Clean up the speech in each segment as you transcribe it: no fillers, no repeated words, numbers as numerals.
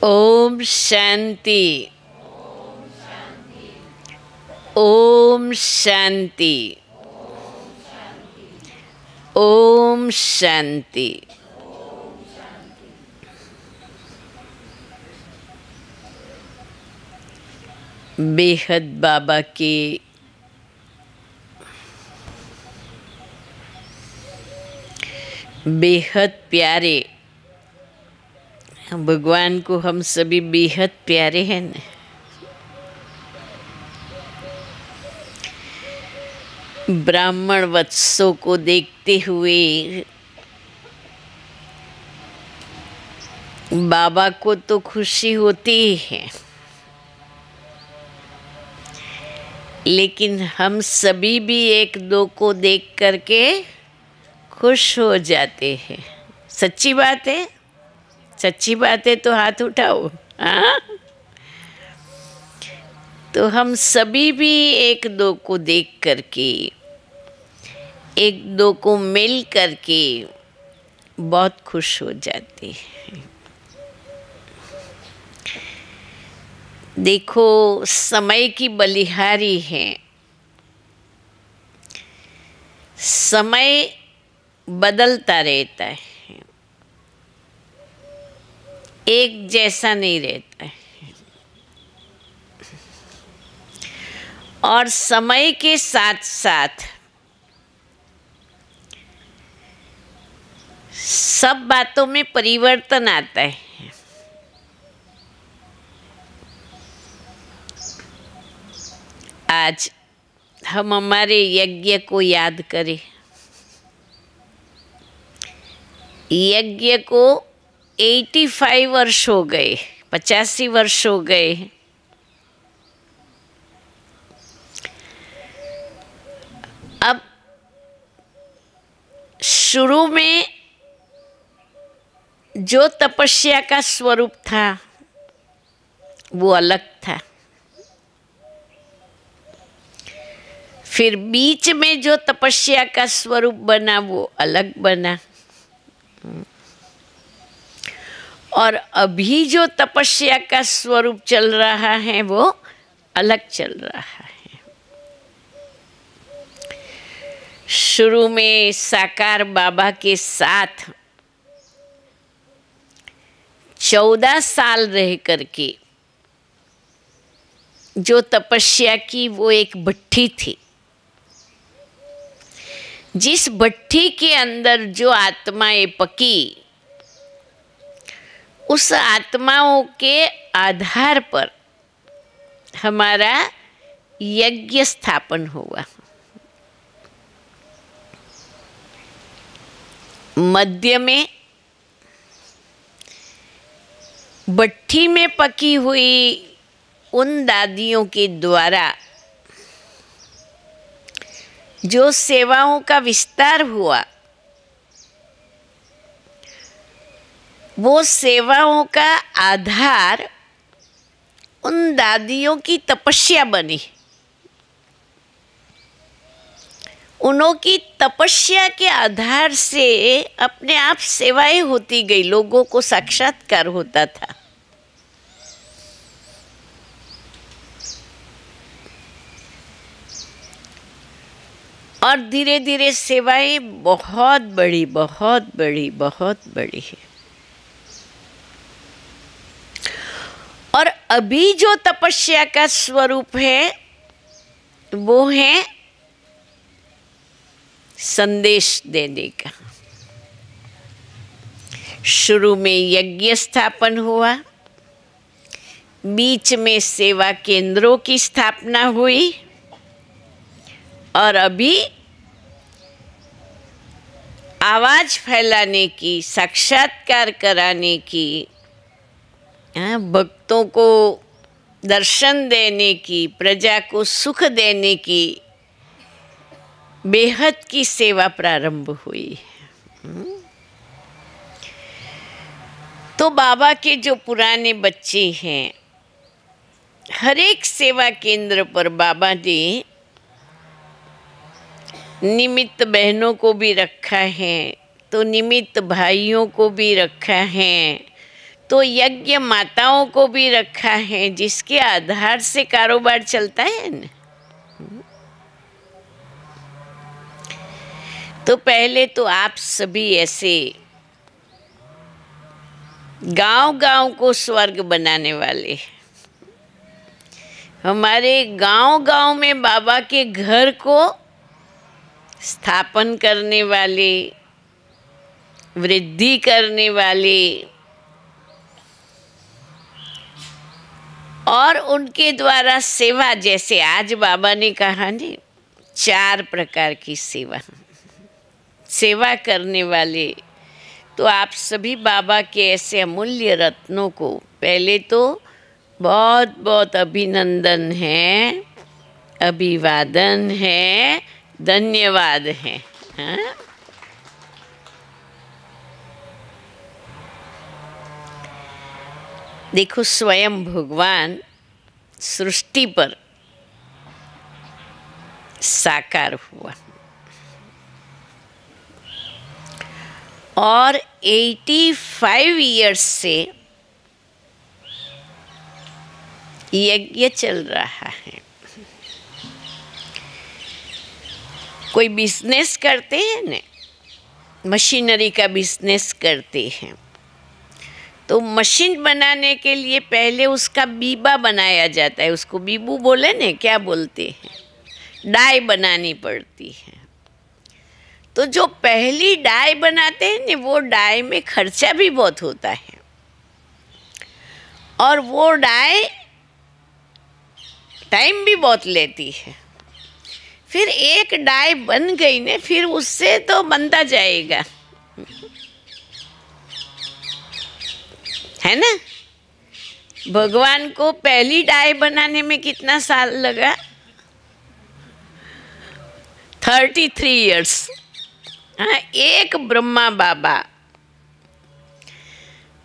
ओम शांति। ओम शांति। ओम शांति। बेहद बाबा के बेहद प्यारे, भगवान को हम सभी बेहद प्यारे हैं न। ब्राह्मण वत्सों को देखते हुए बाबा को तो खुशी होती ही है, लेकिन हम सभी भी एक दो को देख करके खुश हो जाते हैं। सच्ची बात है, सच्ची बात है तो हाथ उठाओ। हाँ, तो हम सभी भी एक दो को देख करके, एक दो को मिल करके बहुत खुश हो जाते हैं। देखो, समय की बलिहारी है। समय बदलता रहता है, एक जैसा नहीं रहता है। और समय के साथ साथ सब बातों में परिवर्तन आता है। आज हम हमारे यज्ञ को याद करें। यज्ञ को 85 वर्ष हो गए, 85 वर्ष हो गए। अब शुरू में जो तपस्या का स्वरूप था वो अलग था। फिर बीच में जो तपस्या का स्वरूप बना वो अलग बना, और अभी जो तपस्या का स्वरूप चल रहा है वो अलग चल रहा है। शुरू में साकार बाबा के साथ 14 साल रह करके जो तपस्या की वो एक भट्ठी थी। जिस भट्ठी के अंदर जो आत्माएं पकी, उस आत्माओं के आधार पर हमारा यज्ञ स्थापन हुआ। मध्य में भट्ठी में पकी हुई उन दादियों के द्वारा जो सेवाओं का विस्तार हुआ, वो सेवाओं का आधार उन दादियों की तपस्या बनी। उन्हों की तपस्या के आधार से अपने आप सेवाएं होती गई, लोगों को साक्षात्कार होता था। और धीरे धीरे सेवाएं बहुत बड़ी, बहुत बड़ी, बहुत बड़ी है। और अभी जो तपस्या का स्वरूप है वो है संदेश देने का। शुरू में यज्ञ स्थापन हुआ, बीच में सेवा केंद्रों की स्थापना हुई, और अभी आवाज फैलाने की, साक्षात्कार कराने की, भक्तों को दर्शन देने की, प्रजा को सुख देने की बेहद की सेवा प्रारंभ हुई। तो बाबा के जो पुराने बच्चे हैं, हर एक सेवा केंद्र पर बाबा ने निमित्त बहनों को भी रखा है, तो निमित्त भाइयों को भी रखा है, तो यज्ञ माताओं को भी रखा है, जिसके आधार से कारोबार चलता है ना। तो पहले तो आप सभी ऐसे गांव-गांव को स्वर्ग बनाने वाले, हमारे गांव-गांव में बाबा के घर को स्थापन करने वाले, वृद्धि करने वाले, और उनके द्वारा सेवा, जैसे आज बाबा ने कहा ने 4 प्रकार की सेवा करने वाले। तो आप सभी बाबा के ऐसे अमूल्य रत्नों को पहले तो बहुत बहुत अभिनंदन है, अभिवादन है, धन्यवाद है। हाँ? देखो, स्वयं भगवान सृष्टि पर साकार हुआ और 85 इयर्स से यज्ञ चल रहा है। कोई बिजनेस करते हैं ना, मशीनरी का बिजनेस करते हैं, तो मशीन बनाने के लिए पहले उसका बीबा बनाया जाता है। उसको बीबू बोले ना, क्या बोलते हैं, डाई बनानी पड़ती है। तो जो पहली डाई बनाते हैं ना, वो डाई में खर्चा भी बहुत होता है, और वो डाई टाइम भी बहुत लेती है। फिर एक डाई बन गई ने, फिर उससे तो बनता जाएगा, है ना। भगवान को पहली डाई बनाने में कितना साल लगा? 33 इयर्स। हाँ, एक ब्रह्मा बाबा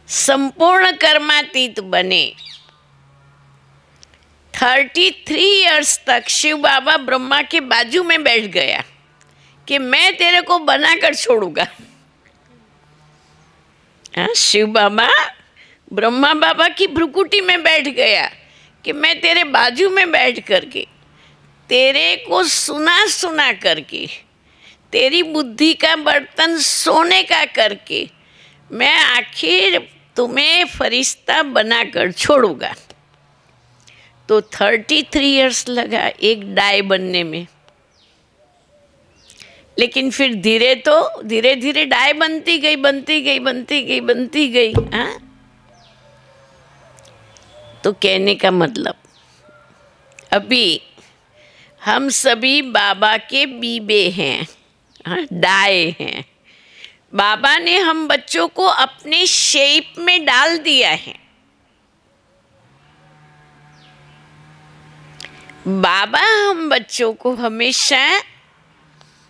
संपूर्ण कर्मातीत बने। 33 इयर्स तक शिव बाबा ब्रह्मा के बाजू में बैठ गया कि मैं तेरे को बनाकर छोड़ूंगा। हाँ, शिव बाबा ब्रह्मा बाबा की भ्रुकुटी में बैठ गया कि मैं तेरे बाजू में बैठ करके तेरे को सुना सुना करके, तेरी बुद्धि का बर्तन सोने का करके, मैं आखिर तुम्हें फरिश्ता बनाकर छोड़ूंगा। तो 33 इयर्स लगा एक डाई बनने में। लेकिन फिर धीरे धीरे डाई बनती गई। हाँ, तो कहने का मतलब, अभी हम सभी बाबा के बीबे हैं, हाँ, डाई हैं। बाबा ने हम बच्चों को अपने शेप में डाल दिया है। बाबा हम बच्चों को हमेशा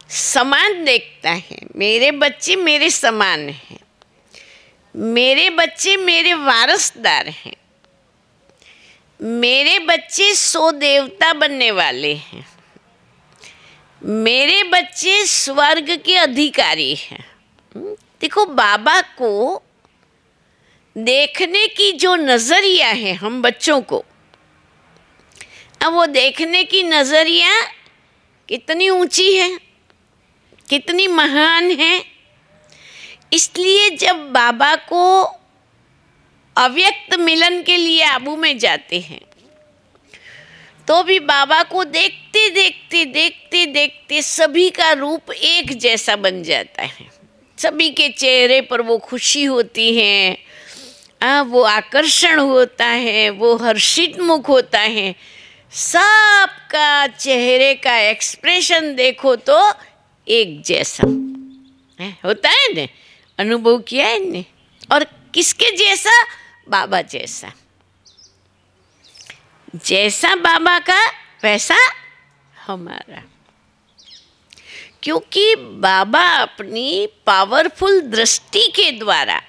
समान देखता है। मेरे बच्चे मेरे समान हैं, मेरे बच्चे मेरे वारसदार हैं, मेरे बच्चे 100 देवता बनने वाले हैं, मेरे बच्चे स्वर्ग के अधिकारी हैं। देखो, बाबा को देखने की जो नज़रिया है हम बच्चों को, अब वो देखने की नज़रिया कितनी ऊंची है, कितनी महान है। इसलिए जब बाबा को अव्यक्त मिलन के लिए आबू में जाते हैं, तो भी बाबा को देखते देखते सभी का रूप एक जैसा बन जाता है। सभी के चेहरे पर वो खुशी होती है, वो आकर्षण होता है, वो हर्षित मुख होता है। सबका चेहरे का एक्सप्रेशन देखो तो एक जैसा होता है ने, अनुभव किया है ने। और किसके जैसा? बाबा जैसा। जैसा बाबा का वैसा हमारा, क्योंकि बाबा अपनी पावरफुल दृष्टि के द्वारा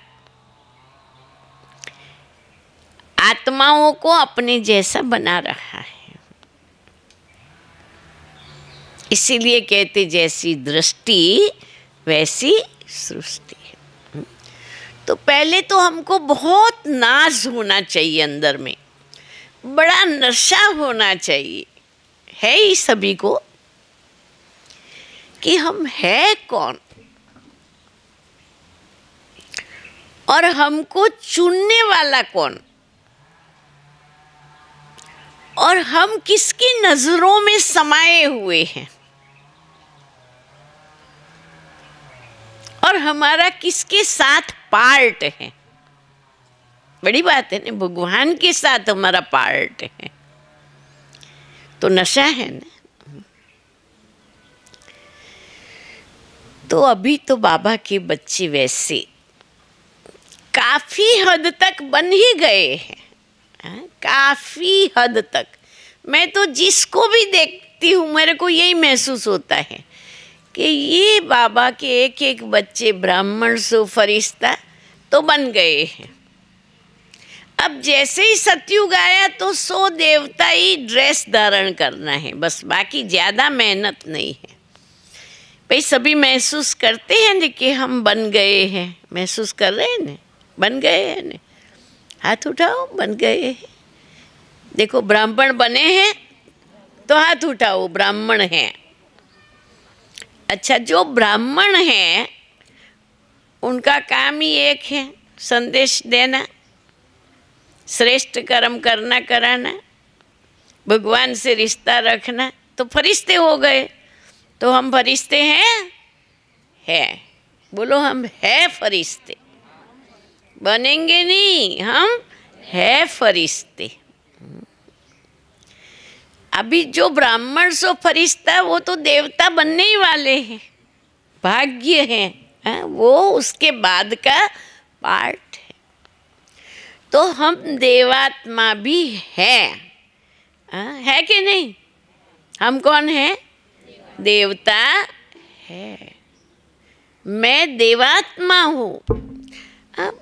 आत्माओं को अपने जैसा बना रहा है। इसीलिए कहते जैसी दृष्टि वैसी सृष्टि। तो पहले तो हमको बहुत नाज होना चाहिए, अंदर में बड़ा नशा होना चाहिए, है ही सभी को, कि हम है कौन और हमको चुनने वाला कौन, और हम किसकी नजरों में समाये हुए हैं, और हमारा किसके साथ पार्ट है। बड़ी बात है ना, भगवान के साथ हमारा पार्ट है, तो नशा है ना। तो अभी तो बाबा के बच्चे वैसे काफी हद तक बन ही गए हैं, काफी हद तक। मैं तो जिसको भी देखती हूँ मेरे को यही महसूस होता है कि ये बाबा के एक एक बच्चे ब्राह्मण सो फरिश्ता तो बन गए हैं। अब जैसे ही सतयुग आया तो 100 देवता ही ड्रेस धारण करना है बस, बाकी ज़्यादा मेहनत नहीं है। भाई सभी महसूस करते हैं ना कि हम बन गए हैं, महसूस कर रहे हैं ना, बन गए हैं ना, हाथ उठाओ, बन गए हैं। देखो ब्राह्मण बने हैं तो हाथ उठाओ, ब्राह्मण हैं। अच्छा, जो ब्राह्मण हैं उनका काम ही एक है, संदेश देना, श्रेष्ठ कर्म करना, कराना, भगवान से रिश्ता रखना, तो फरिश्ते हो गए। तो हम फरिश्ते हैं, है, बोलो हम है फरिश्ते, बनेंगे नहीं, हम है फरिश्ते। अभी जो ब्राह्मण सो फरिश्ता वो तो देवता बनने ही वाले हैं, भाग्य है, वो उसके बाद का पार्ट है। तो हम देवात्मा भी हैं, है कि नहीं? हम कौन है? देवता है। मैं देवात्मा हूँ। अब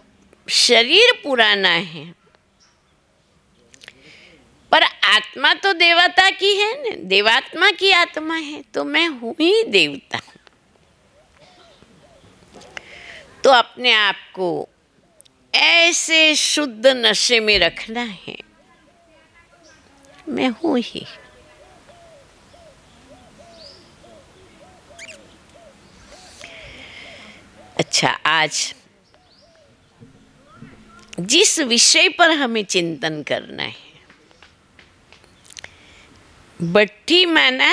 शरीर पुराना है पर आत्मा तो देवता की है ना, देवात्मा की आत्मा है, तो मैं हूँ ही देवता। तो अपने आप को ऐसे शुद्ध नशे में रखना है, मैं हूँ ही। अच्छा, आज जिस विषय पर हमें चिंतन करना है, भट्ठी माना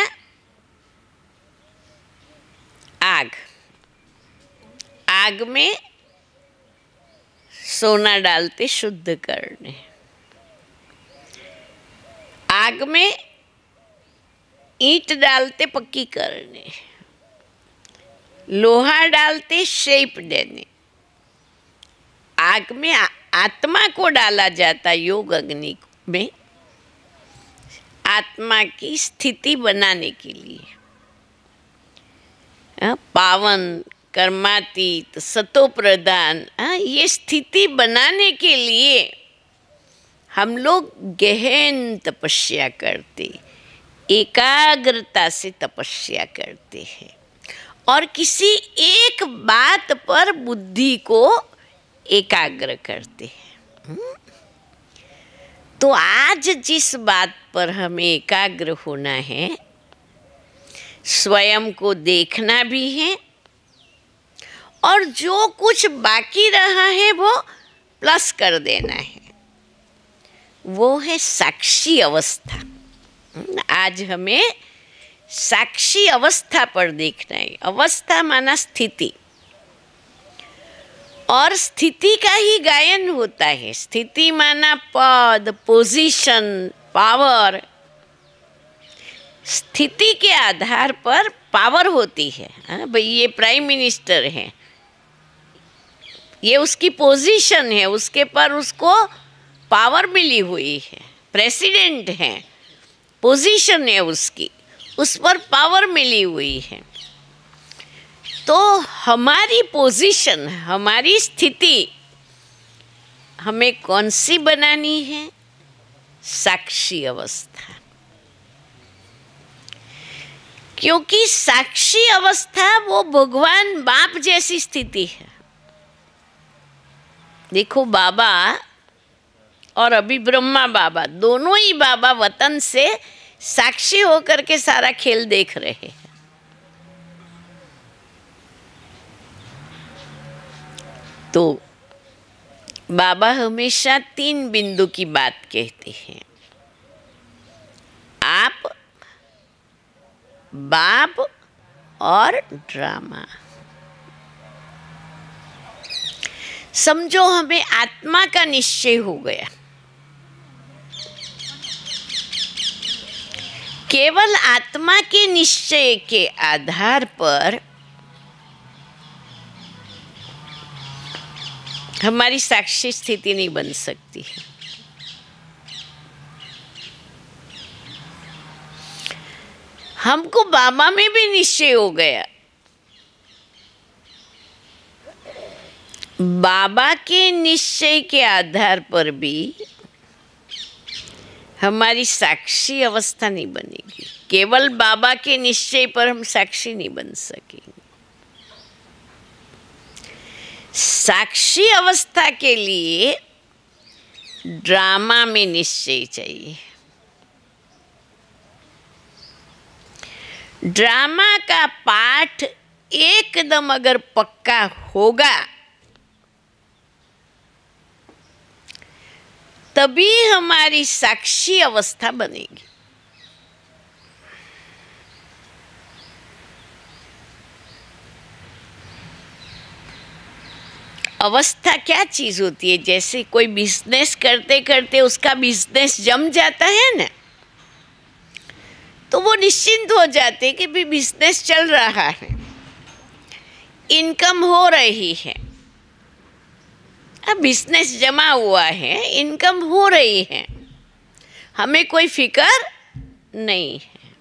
आग, आग में सोना डालते शुद्ध करने, आग में ईंट डालते पक्की करने, लोहा डालते शेप देने, आग में आत्मा को डाला जाता योग अग्नि में, आत्मा की स्थिति बनाने के लिए, पावन कर्मातीत सतो प्रधान, ये स्थिति बनाने के लिए हम लोग गहन तपस्या करते, एकाग्रता से तपस्या करते हैं और किसी एक बात पर बुद्धि को एकाग्र करते हैं। तो आज जिस बात पर हमें एकाग्र होना है, स्वयं को देखना भी है और जो कुछ बाकी रहा है वो प्लस कर देना है, वो है साक्षी अवस्था। आज हमें साक्षी अवस्था पर देखना है। अवस्था माना स्थिति, और स्थिति का ही गायन होता है। स्थिति माना पद, पोजीशन, पावर। स्थिति के आधार पर पावर होती है। भाई ये प्राइम मिनिस्टर है, ये उसकी पोजीशन है, उसके पर उसको पावर मिली हुई है। प्रेसिडेंट है, पोजीशन है उसकी, उस पर पावर मिली हुई है। तो हमारी पोजीशन, हमारी स्थिति हमें कौन सी बनानी है? साक्षी अवस्था। क्योंकि साक्षी अवस्था वो भगवान बाप जैसी स्थिति है। देखो बाबा और अभी ब्रह्मा बाबा, दोनों ही बाबा वतन से साक्षी होकर के सारा खेल देख रहे हैं। तो बाबा हमेशा 3 बिंदु की बात कहते हैं, आप, बाप और ड्रामा। समझो हमें आत्मा का निश्चय हो गया, केवल आत्मा के निश्चय के आधार पर हमारी साक्षी स्थिति नहीं बन सकती है। हमको बाबा में भी निश्चय हो गया, बाबा के निश्चय के आधार पर भी हमारी साक्षी अवस्था नहीं बनेगी। केवल बाबा के निश्चय पर हम साक्षी नहीं बन सकेंगे। साक्षी अवस्था के लिए ड्रामा में निश्चय चाहिए। ड्रामा का पाठ एकदम अगर पक्का होगा तभी हमारी साक्षी अवस्था बनेगी। अवस्था क्या चीज होती है? जैसे कोई बिजनेस करते करते उसका बिजनेस जम जाता है ना, तो वो निश्चिंत हो जाते कि भी बिजनेस चल रहा है, इनकम हो रही है। अब बिजनेस जमा हुआ है, इनकम हो रही है, हमें कोई फिकर नहीं है।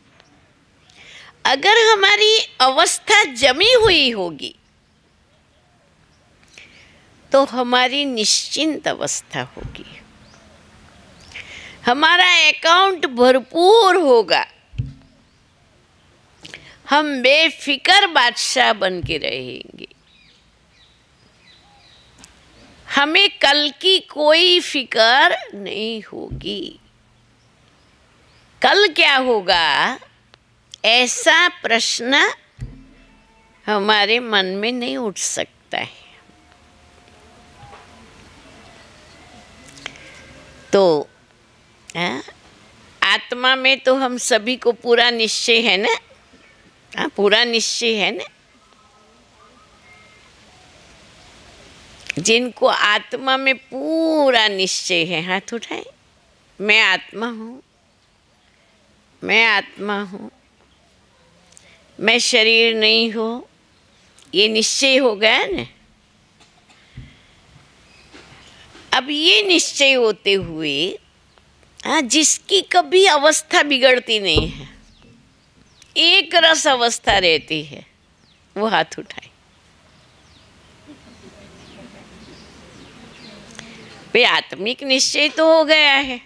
अगर हमारी अवस्था जमी हुई होगी तो हमारी निश्चिंत अवस्था होगी, हमारा अकाउंट भरपूर होगा, हम बेफिक्र बादशाह बन के रहेंगे। हमें कल की कोई फिक्र नहीं होगी। कल क्या होगा ऐसा प्रश्न हमारे मन में नहीं उठ सकता है। तो आत्मा में तो हम सभी को पूरा निश्चय है ना, पूरा निश्चय है ना। जिनको आत्मा में पूरा निश्चय है हाथ उठाएं, मैं आत्मा हूँ, मैं आत्मा हूँ, मैं शरीर नहीं हूँ, ये निश्चय हो गया ना। अब ये निश्चय होते हुए जिसकी कभी अवस्था बिगड़ती नहीं है, एक रस अवस्था रहती है, वो हाथ उठाए। भाई आत्मिक निश्चय तो हो गया है,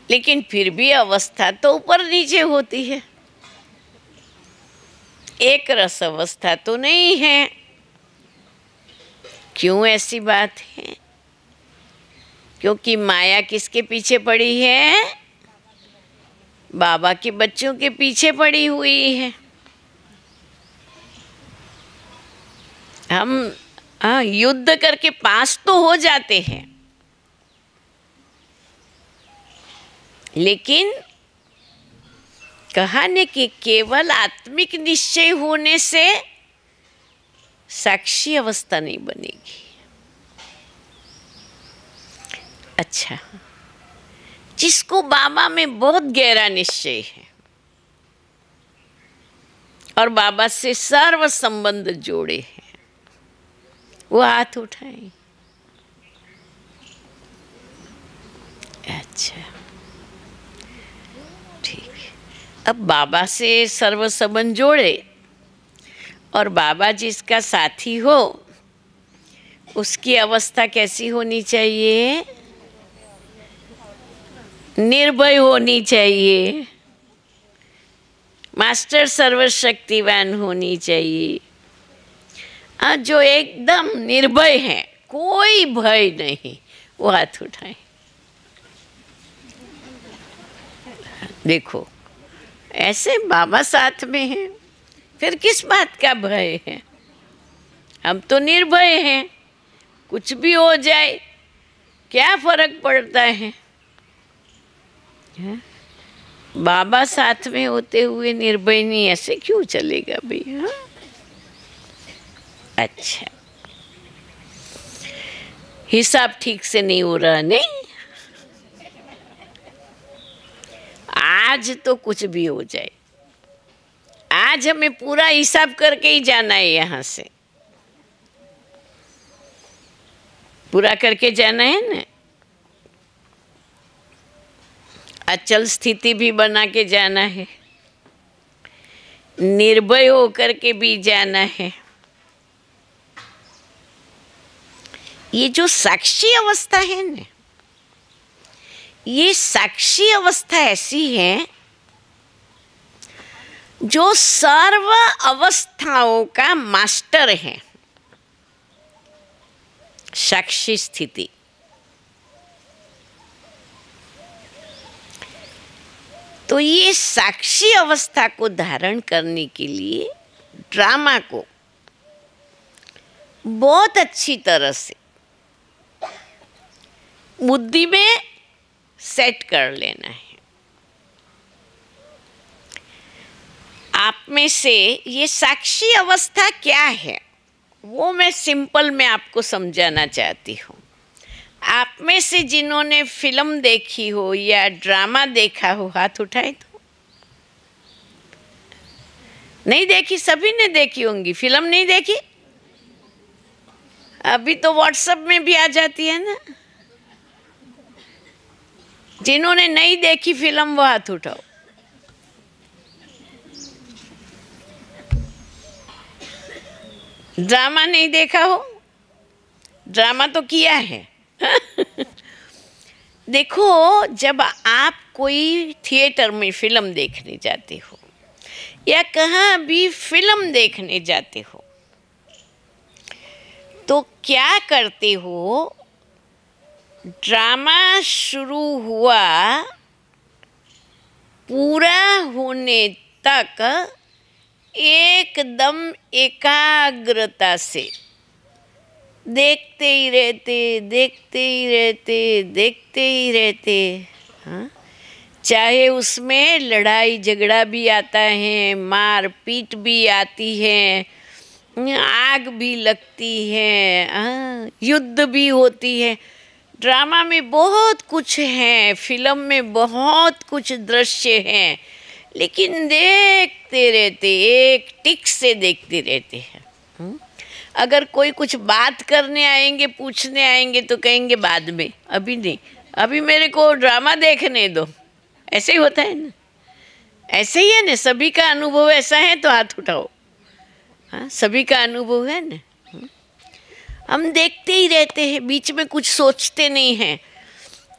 लेकिन फिर भी अवस्था तो ऊपर नीचे होती है, एक रस अवस्था तो नहीं है। क्यों ऐसी बात है? क्योंकि माया किसके पीछे पड़ी है? बाबा के बच्चों के पीछे पड़ी हुई है। हम युद्ध करके पास तो हो जाते हैं, लेकिन कहा ने कि केवल आत्मिक निश्चय होने से साक्षी अवस्था नहीं बनेगी। अच्छा, जिसको बाबा में बहुत गहरा निश्चय है और बाबा से सर्व संबंध जोड़े हैं, वो हाथ उठाएं। अच्छा ठीक है। अब बाबा से सर्व संबंध जोड़े और बाबा जिसका साथी हो उसकी अवस्था कैसी होनी चाहिए? निर्भय होनी चाहिए, मास्टर सर्वशक्तिवान होनी चाहिए, जो एकदम निर्भय है, कोई भय नहीं, वो हाथ उठाए। देखो, ऐसे बाबा साथ में हैं, फिर किस बात का भय है? हम तो निर्भय हैं, कुछ भी हो जाए क्या फर्क पड़ता है? बाबा साथ में होते हुए निर्भय नहीं, ऐसे क्यों चलेगा भैया? अच्छा, हिसाब ठीक से नहीं हो रहा नहीं? आज तो कुछ भी हो जाए, आज हमें पूरा हिसाब करके ही जाना है, यहाँ से पूरा करके जाना है ना। अचल स्थिति भी बना के जाना है, निर्भय होकर के भी जाना है। ये जो साक्षी अवस्था है ना, ये साक्षी अवस्था ऐसी है जो सर्व अवस्थाओं का मास्टर है। साक्षी स्थिति, तो ये साक्षी अवस्था को धारण करने के लिए ड्रामा को बहुत अच्छी तरह से बुद्धि में सेट कर लेना है। आप में से ये साक्षी अवस्था क्या है वो मैं सिंपल में आपको समझाना चाहती हूँ। आप में से जिन्होंने फिल्म देखी हो या ड्रामा देखा हो, हाथ उठाए तो। नहीं देखी? सभी ने देखी होंगी। फिल्म नहीं देखी? अभी तो व्हाट्सएप में भी आ जाती है ना। जिन्होंने नहीं देखी फिल्म वो हाथ उठाओ। ड्रामा नहीं देखा हो? ड्रामा तो किया है। देखो, जब आप कोई थिएटर में फिल्म देखने जाते हो या कहाँ भी फिल्म देखने जाते हो तो क्या करते हो? ड्रामा शुरू हुआ, पूरा होने तक एकदम एकाग्रता से देखते ही रहते, देखते ही रहते, देखते ही रहते। हाँ, चाहे उसमें लड़ाई झगड़ा भी आता है, मार पीट भी आती है, आग भी लगती है, हाँ, युद्ध भी होती है। ड्रामा में बहुत कुछ है, फिल्म में बहुत कुछ दृश्य हैं, लेकिन देखते रहते, एक टिक से देखते रहते हैं। अगर कोई कुछ बात करने आएंगे, पूछने आएंगे तो कहेंगे बाद में, अभी नहीं, अभी मेरे को ड्रामा देखने दो। ऐसे ही होता है ना, ऐसे ही है ना। सभी का अनुभव ऐसा है तो हाथ उठाओ। हाँ, सभी का अनुभव है ना। हम देखते ही रहते हैं, बीच में कुछ सोचते नहीं हैं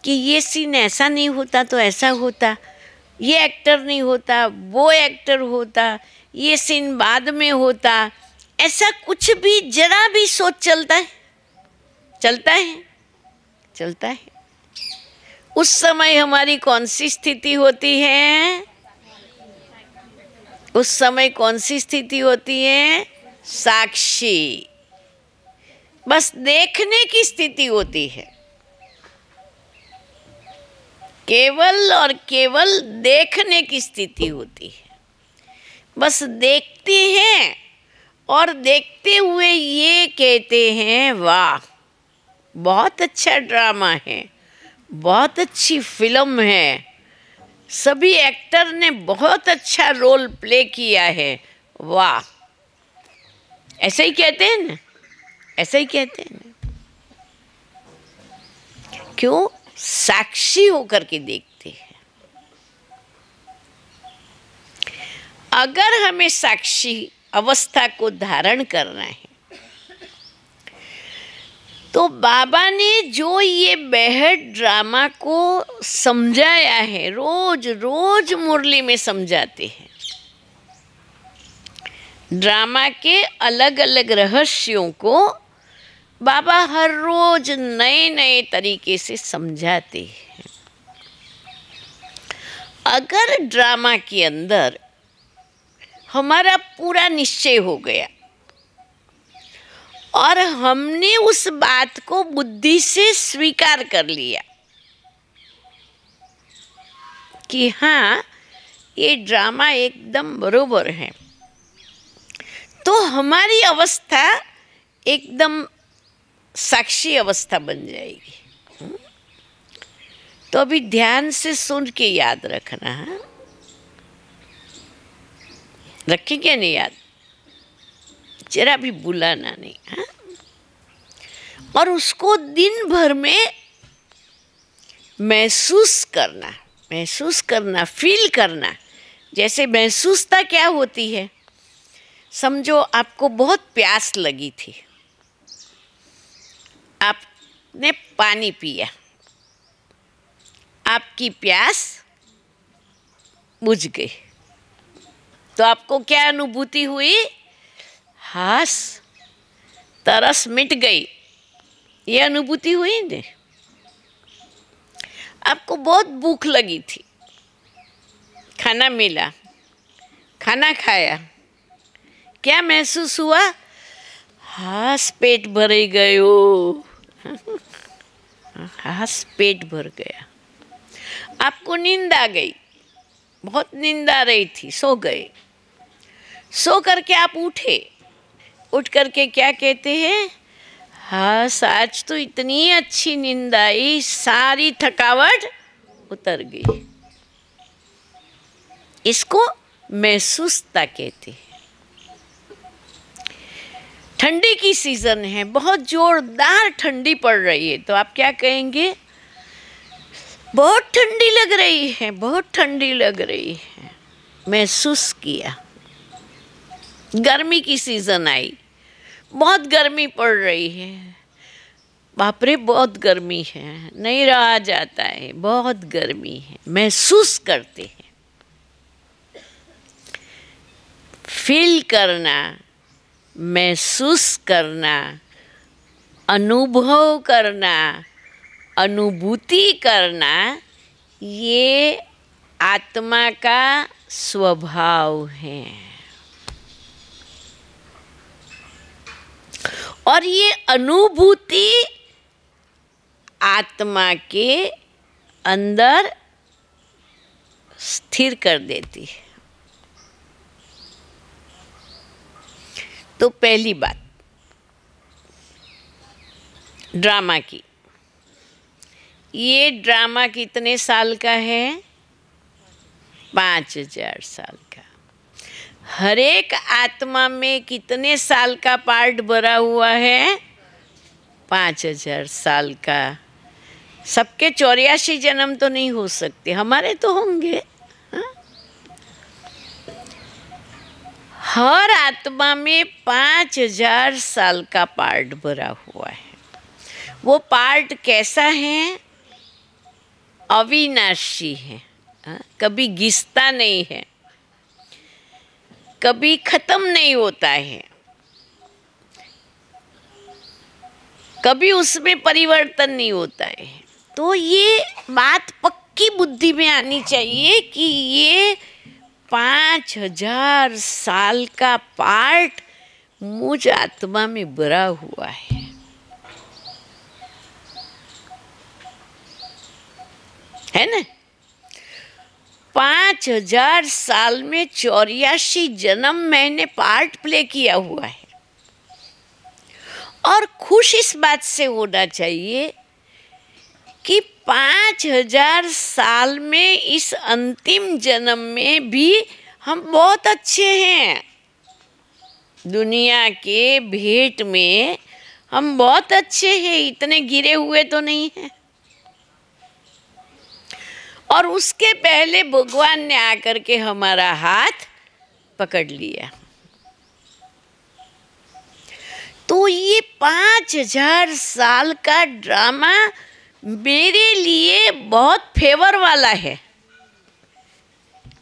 कि ये सीन ऐसा नहीं होता तो ऐसा होता, ये एक्टर नहीं होता वो एक्टर होता, ये सीन बाद में होता। ऐसा कुछ भी जरा भी सोच चलता है? चलता है? चलता है। उस समय हमारी कौन सी स्थिति होती है? उस समय कौन सी स्थिति होती है? साक्षी। बस देखने की स्थिति होती है, केवल और केवल देखने की स्थिति होती है। बस देखते हैं और देखते हुए ये कहते हैं, वाह बहुत अच्छा ड्रामा है, बहुत अच्छी फिल्म है, सभी एक्टर ने बहुत अच्छा रोल प्ले किया है, वाह। ऐसे ही कहते हैं ना, ऐसे ही कहते हैं ना। क्यों? साक्षी होकर के देखते हैं। अगर हमें साक्षी अवस्था को धारण करना है तो बाबा ने जो ये बेहद ड्रामा को समझाया है, रोज रोज मुरली में समझाते हैं। ड्रामा के अलग अलग रहस्यों को बाबा हर रोज नए नए तरीके से समझाते हैं। अगर ड्रामा के अंदर हमारा पूरा निश्चय हो गया और हमने उस बात को बुद्धि से स्वीकार कर लिया कि हाँ ये ड्रामा एकदम बरोबर है, तो हमारी अवस्था एकदम साक्षी अवस्था बन जाएगी। तो अभी ध्यान से सुन के याद रखना है, रखेंगे नहीं याद, जरा भी बुलाना नहीं है। और उसको दिन भर में महसूस करना, फील करना। जैसे महसूसता क्या होती है, समझो आपको बहुत प्यास लगी थी, आपने पानी पिया, आपकी प्यास बुझ गई, तो आपको क्या अनुभूति हुई? हास, तरस मिट गई, ये अनुभूति हुई ने। आपको बहुत भूख लगी थी, खाना मिला, खाना खाया, क्या महसूस हुआ? हास, पेट भर गयो, हास पेट भर गया। आपको नींद आ गई, बहुत नींद आ रही थी, सो गए। सो करके आप उठे, उठ करके क्या कहते हैं? हाँ, आज तो इतनी अच्छी नींद आई, सारी थकावट उतर गई। इसको महसूसता कहते हैं। ठंडी की सीजन है, बहुत जोरदार ठंडी पड़ रही है, तो आप क्या कहेंगे? बहुत ठंडी लग रही है, बहुत ठंडी लग रही है। महसूस किया। गर्मी की सीजन आई, बहुत गर्मी पड़ रही है, बाप रे बहुत गर्मी है, नहीं रहा जाता है, बहुत गर्मी है। महसूस करते हैं, फील करना, महसूस करना, अनुभव करना, अनुभूति करना, ये आत्मा का स्वभाव है। और ये अनुभूति आत्मा के अंदर स्थिर कर देती है। तो पहली बात ड्रामा की, ये ड्रामा कितने साल का है? 5000 साल का। हर एक आत्मा में कितने साल का पार्ट भरा हुआ है? 5000 साल का। सबके 84 जन्म तो नहीं हो सकते, हमारे तो होंगे। हर आत्मा में 5000 साल का पार्ट भरा हुआ है। वो पार्ट कैसा है? अविनाशी है, कभी घिसता नहीं है, कभी खत्म नहीं होता है, कभी उसमें परिवर्तन नहीं होता है। तो ये बात पक्की बुद्धि में आनी चाहिए कि ये 5000 साल का पार्ट मुझ आत्मा में भरा हुआ है ना? 5000 साल में 84 जन्म मैंने पार्ट प्ले किया हुआ है। और खुश इस बात से होना चाहिए कि 5000 साल में इस अंतिम जन्म में भी हम बहुत अच्छे हैं। दुनिया के भेंट में हम बहुत अच्छे हैं, इतने गिरे हुए तो नहीं हैं। और उसके पहले भगवान ने आकर के हमारा हाथ पकड़ लिया। तो ये 5000 साल का ड्रामा मेरे लिए बहुत फेवर वाला है।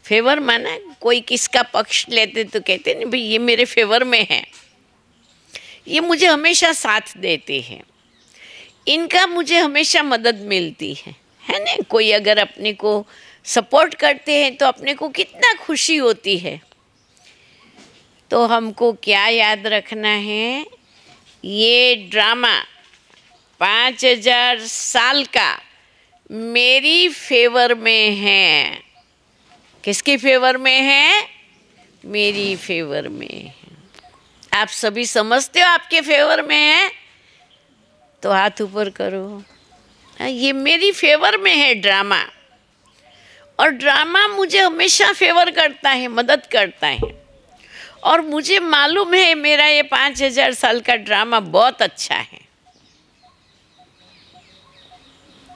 फेवर माना कोई किसका पक्ष लेते तो कहते नहीं भाई ये मेरे फेवर में है, ये मुझे हमेशा साथ देते हैं, इनका मुझे हमेशा मदद मिलती है ना। कोई अगर अपने को सपोर्ट करते हैं तो अपने को कितना खुशी होती है। तो हमको क्या याद रखना है, ये ड्रामा 5000 साल का मेरी फेवर में है। किसके फेवर में है? मेरी फेवर में है। आप सभी समझते हो आपके फेवर में है तो हाथ ऊपर करो। ये मेरी फेवर में है ड्रामा, और ड्रामा मुझे हमेशा फेवर करता है, मदद करता है। और मुझे मालूम है मेरा ये 5000 साल का ड्रामा बहुत अच्छा है।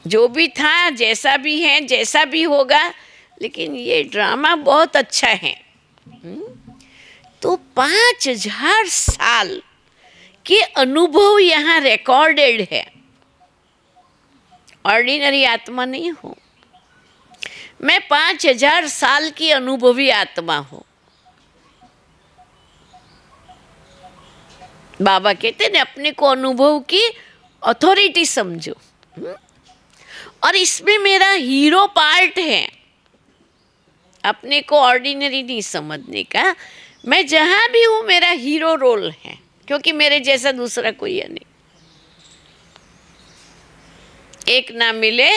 जो भी था, जैसा भी है, जैसा भी होगा, लेकिन ये ड्रामा बहुत अच्छा है। तो 5000 साल के अनुभव यहाँ रिकॉर्डेड है। ऑर्डिनरी आत्मा नहीं हूँ मैं, 5000 साल की अनुभवी आत्मा हूँ। बाबा कहते हैं अपने को अनुभव की अथॉरिटी समझो, और इसमें मेरा हीरो पार्ट है। अपने को ऑर्डिनरी नहीं समझने का। मैं जहाँ भी हूँ मेरा हीरो रोल है, क्योंकि मेरे जैसा दूसरा कोई है नहीं। एक ना मिले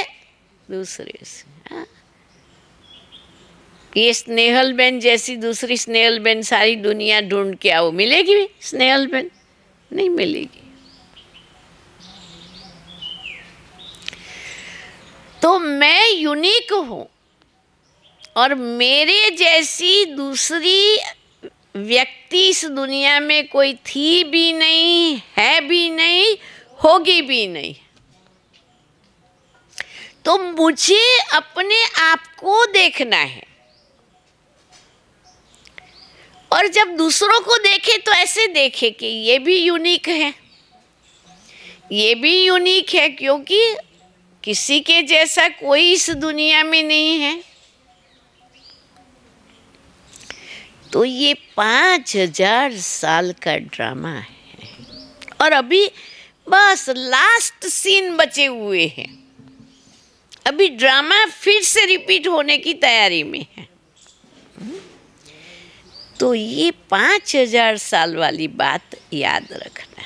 दूसरे से। हाँ? ये स्नेहल बेन जैसी दूसरी स्नेहल बेन सारी दुनिया ढूंढ के आओ, मिलेगी भी स्नेहल बेन? नहीं मिलेगी। तो मैं यूनिक हूँ, और मेरे जैसी दूसरी व्यक्ति इस दुनिया में कोई थी भी नहीं, है भी नहीं, होगी भी नहीं। तो मुझे अपने आप को देखना है, और जब दूसरों को देखे तो ऐसे देखे कि ये भी यूनिक है, ये भी यूनिक है, क्योंकि किसी के जैसा कोई इस दुनिया में नहीं है। तो ये 5000 साल का ड्रामा है, और अभी बस लास्ट सीन बचे हुए हैं। अभी ड्रामा फिर से रिपीट होने की तैयारी में है। तो ये 5000 साल वाली बात याद रखना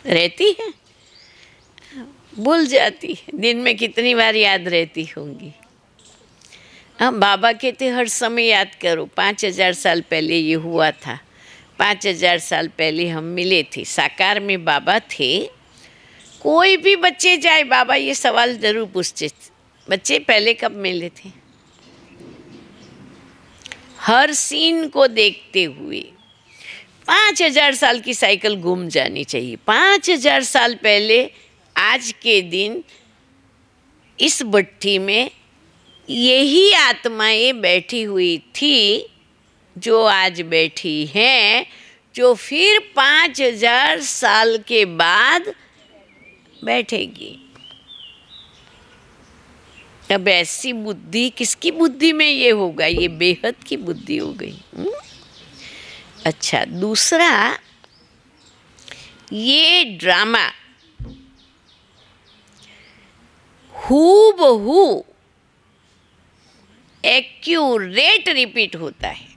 रहती है, भूल जाती है। दिन में कितनी बार याद रहती होंगी। हम बाबा कहते हर समय याद करो, 5000 साल पहले ये हुआ था, 5000 साल पहले हम मिले थे। साकार में बाबा थे। कोई भी बच्चे जाए बाबा ये सवाल जरूर पूछते, बच्चे पहले कब मिले थे? हर सीन को देखते हुए 5000 साल की साइकिल घूम जानी चाहिए। 5000 साल पहले आज के दिन इस भट्टी में यही आत्माएं बैठी हुई थी जो आज बैठी हैं, जो फिर 5000 साल के बाद बैठेगी। अब ऐसी बुद्धि किसकी बुद्धि में ये होगा? ये बेहद की बुद्धि हो गई। अच्छा, दूसरा, ये ड्रामा हूबहू एक्यूरेट रिपीट होता है,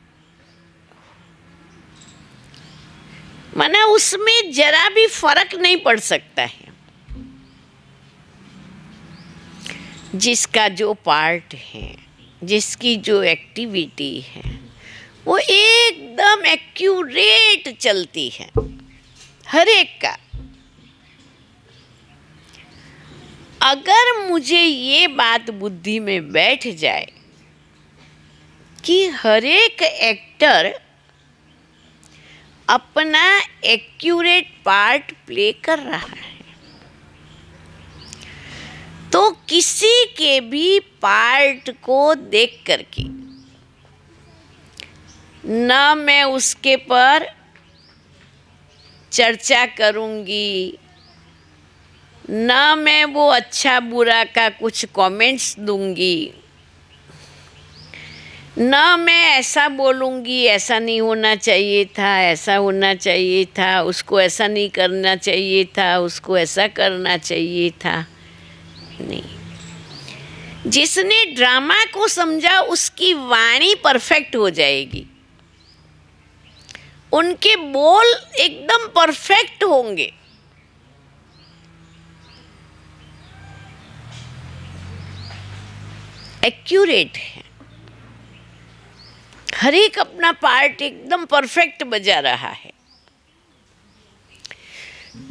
माना उसमें जरा भी फर्क नहीं पड़ सकता है। जिसका जो पार्ट है, जिसकी जो एक्टिविटी है, वो एकदम एक्यूरेट चलती है हर एक का। अगर मुझे ये बात बुद्धि में बैठ जाए कि हर एक एक्टर अपना एक्यूरेट पार्ट प्ले कर रहा है, तो किसी के भी पार्ट को देख करके न मैं उसके पर चर्चा करूँगी, न मैं वो अच्छा बुरा का कुछ कमेंट्स दूंगी, न मैं ऐसा बोलूँगी, ऐसा नहीं होना चाहिए था, ऐसा होना चाहिए था, उसको ऐसा नहीं करना चाहिए था, उसको ऐसा करना चाहिए था। नहीं, जिसने ड्रामा को समझा उसकी वाणी परफेक्ट हो जाएगी, उनके बोल एकदम परफेक्ट होंगे। एक्यूरेट है, हर एक अपना पार्ट एकदम परफेक्ट बजा रहा है।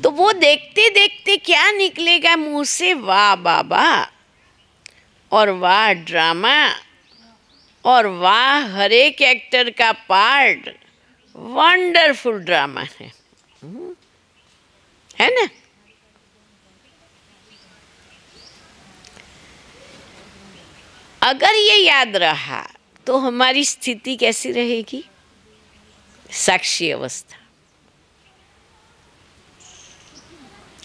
तो वो देखते देखते क्या निकलेगा मुंह से, वाह बाबा, और वाह ड्रामा, और वाह हर एक एक्टर का पार्ट, वंडरफुल ड्रामा है ना। अगर ये याद रहा तो हमारी स्थिति कैसी रहेगी? साक्षी अवस्था।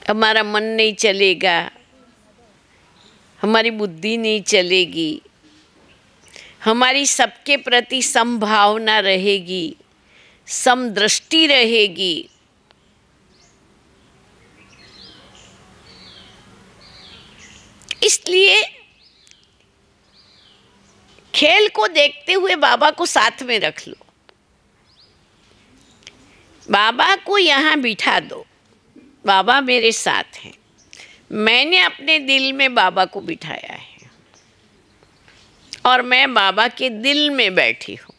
हमारा मन नहीं चलेगा, हमारी बुद्धि नहीं चलेगी, हमारी सबके प्रति समभावना रहेगी, समदृष्टि रहेगी। इसलिए खेल को देखते हुए बाबा को साथ में रख लो, बाबा को यहाँ बिठा दो, बाबा मेरे साथ हैं। मैंने अपने दिल में बाबा को बिठाया है और मैं बाबा के दिल में बैठी हूँ।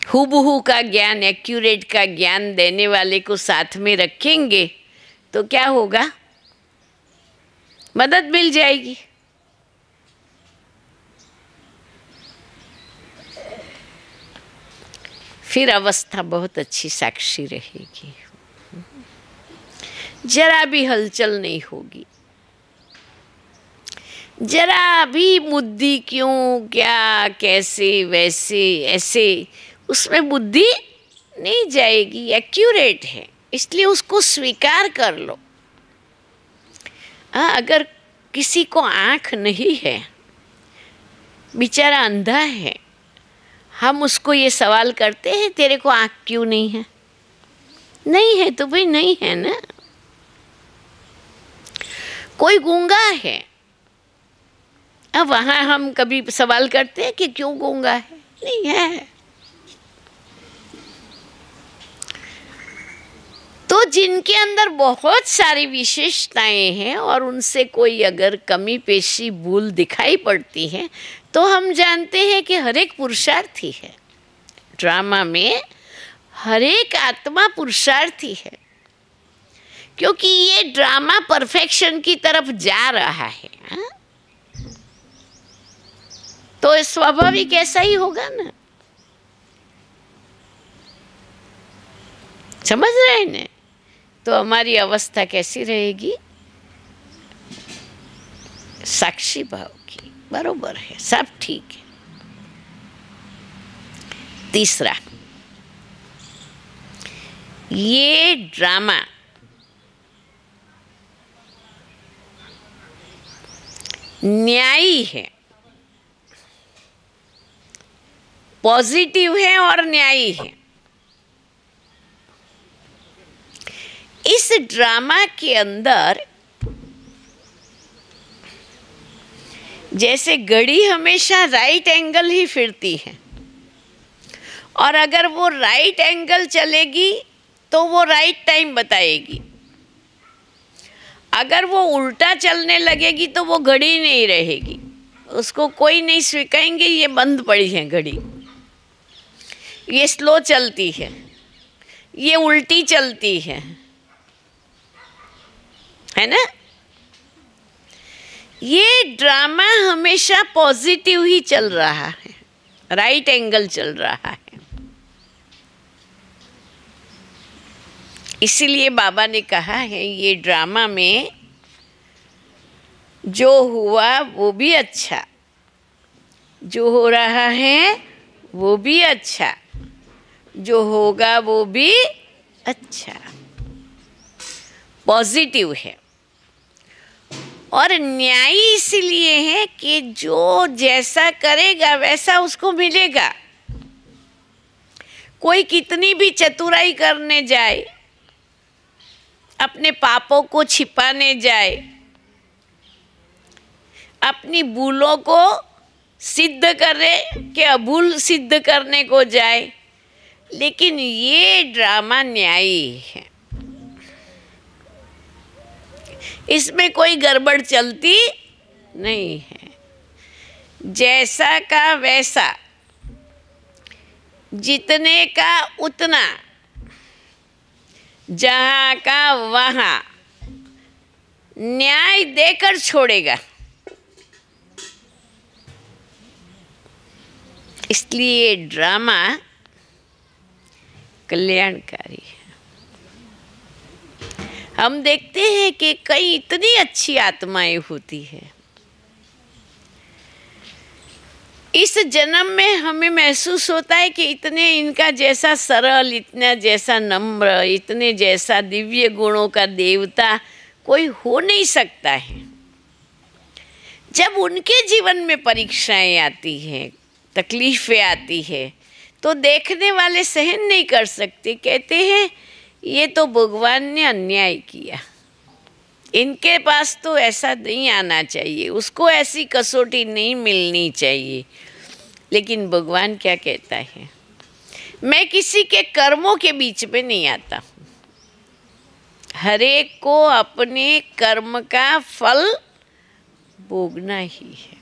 हुबहू का ज्ञान, एक्यूरेट का ज्ञान देने वाले को साथ में रखेंगे तो क्या होगा? मदद मिल जाएगी। फिर अवस्था बहुत अच्छी साक्षी रहेगी, जरा भी हलचल नहीं होगी, जरा भी बुद्धि क्यों, क्या, कैसे, वैसे, ऐसे, उसमें बुद्धि नहीं जाएगी। एक्यूरेट है, इसलिए उसको स्वीकार कर लो। अगर किसी को आँख नहीं है, बेचारा अंधा है, हम उसको ये सवाल करते हैं तेरे को आँख क्यों नहीं है? नहीं है तो भाई नहीं है ना। कोई गूंगा है, अब वहाँ हम कभी सवाल करते हैं कि क्यों गूंगा है? नहीं है। तो जिनके अंदर बहुत सारी विशेषताएं हैं और उनसे कोई अगर कमी पेशी भूल दिखाई पड़ती है तो हम जानते हैं कि हर एक पुरुषार्थी है। ड्रामा में हर एक आत्मा पुरुषार्थी है, क्योंकि ये ड्रामा परफेक्शन की तरफ जा रहा है। तो स्वाभाविक ऐसा ही होगा ना। समझ रहे हैं ना? तो हमारी अवस्था कैसी रहेगी? साक्षी भाव की। बरोबर है, सब ठीक है। तीसरा, ये ड्रामा न्यायी है, पॉजिटिव है और न्यायी है। इस ड्रामा के अंदर जैसे घड़ी हमेशा राइट एंगल ही फिरती है, और अगर वो राइट एंगल चलेगी तो वो राइट टाइम बताएगी। अगर वो उल्टा चलने लगेगी तो वो घड़ी नहीं रहेगी, उसको कोई नहीं स्वीकारेंगे ये बंद पड़ी है घड़ी, ये स्लो चलती है, ये उल्टी चलती है ना। ये ड्रामा हमेशा पॉजिटिव ही चल रहा है, राइट एंगल चल रहा है। इसीलिए बाबा ने कहा है ये ड्रामा में जो हुआ वो भी अच्छा, जो हो रहा है वो भी अच्छा, जो होगा वो भी अच्छा, पॉजिटिव है। और न्यायी इसलिए है कि जो जैसा करेगा वैसा उसको मिलेगा। कोई कितनी भी चतुराई करने जाए, अपने पापों को छिपाने जाए, अपनी भूलों को सिद्ध करे कि अभूल सिद्ध करने को जाए, लेकिन ये ड्रामा न्यायी है। इसमें कोई गड़बड़ चलती नहीं है। जैसा का वैसा, जितने का उतना, जहाँ का वहाँ न्याय देकर छोड़ेगा। इसलिए ड्रामा कल्याणकारी है। हम देखते हैं कि कई इतनी अच्छी आत्माएं होती है, इस जन्म में हमें महसूस होता है कि इतने इनका जैसा सरल, इतना जैसा नम्र, इतने जैसा दिव्य गुणों का देवता कोई हो नहीं सकता है। जब उनके जीवन में परीक्षाएं आती हैं, तकलीफ़ें आती है, तो देखने वाले सहन नहीं कर सकते। कहते हैं ये तो भगवान ने अन्याय किया, इनके पास तो ऐसा नहीं आना चाहिए, उसको ऐसी कसौटी नहीं मिलनी चाहिए। लेकिन भगवान क्या कहता है, मैं किसी के कर्मों के बीच में नहीं आता हूँ, हर एक को अपने कर्म का फल भोगना ही है।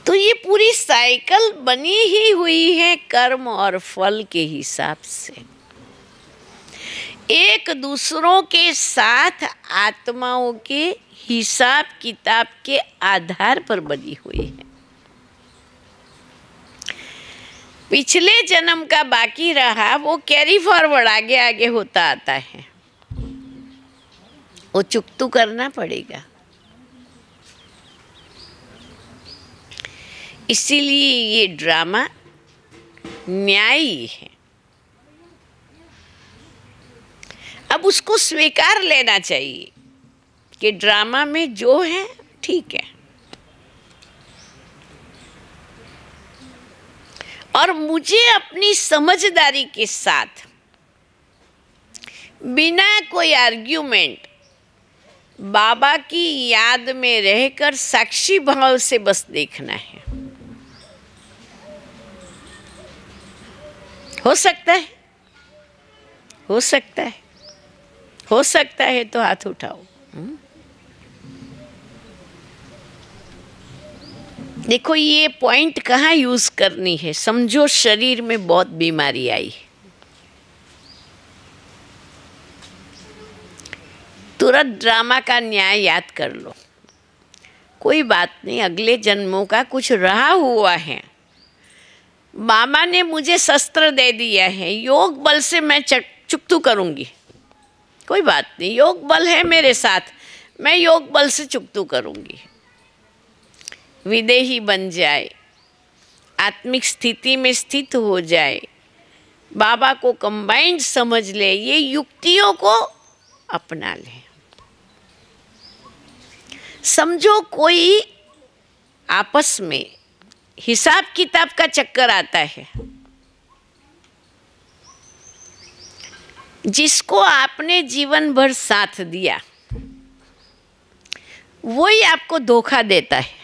तो ये पूरी साइकिल बनी ही हुई है कर्म और फल के हिसाब से, एक दूसरों के साथ आत्माओं के हिसाब किताब के आधार पर बनी हुई है। पिछले जन्म का बाकी रहा वो कैरी फॉरवर्ड आगे आगे होता आता है, वो चुकतू करना पड़ेगा। इसीलिए ये ड्रामा न्यायी है। अब उसको स्वीकार लेना चाहिए कि ड्रामा में जो है ठीक है, और मुझे अपनी समझदारी के साथ बिना कोई आर्ग्यूमेंट बाबा की याद में रहकर साक्षी भाव से बस देखना है। हो सकता है, हो सकता है, हो सकता है तो हाथ उठाओ। देखो ये पॉइंट कहाँ यूज करनी है। समझो शरीर में बहुत बीमारी आई, तुरंत ड्रामा का न्याय याद कर लो। कोई बात नहीं, अगले जन्मों का कुछ रहा हुआ है, बाबा ने मुझे शस्त्र दे दिया है, योग बल से मैं चुकतू करूँगी। कोई बात नहीं, योग बल है मेरे साथ, मैं योग बल से चुकतू करूँगी। विदेही बन जाए, आत्मिक स्थिति में स्थित हो जाए, बाबा को कंबाइंड समझ ले, ये युक्तियों को अपना ले। समझो कोई आपस में हिसाब किताब का चक्कर आता है, जिसको आपने जीवन भर साथ दिया वही आपको धोखा देता है।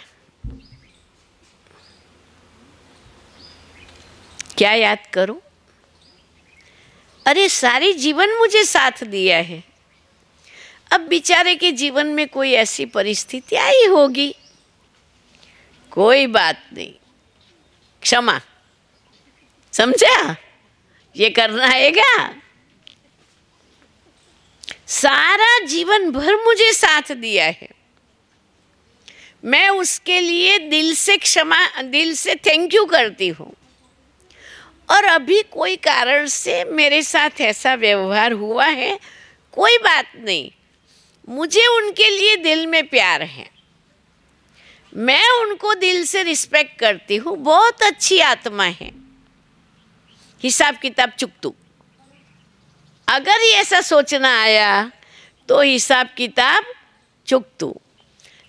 क्या याद करो, अरे सारी जीवन मुझे साथ दिया है, अब बेचारे के जीवन में कोई ऐसी परिस्थिति आई होगी, कोई बात नहीं, क्षमा, समझा, ये करना आएगा। सारा जीवन भर मुझे साथ दिया है, मैं उसके लिए दिल से क्षमा, दिल से थैंक यू करती हूँ, और अभी कोई कारण से मेरे साथ ऐसा व्यवहार हुआ है, कोई बात नहीं, मुझे उनके लिए दिल में प्यार है, मैं उनको दिल से रिस्पेक्ट करती हूँ, बहुत अच्छी आत्मा है। हिसाब किताब चुकतू। अगर ये ऐसा सोचना आया तो हिसाब किताब चुकतू।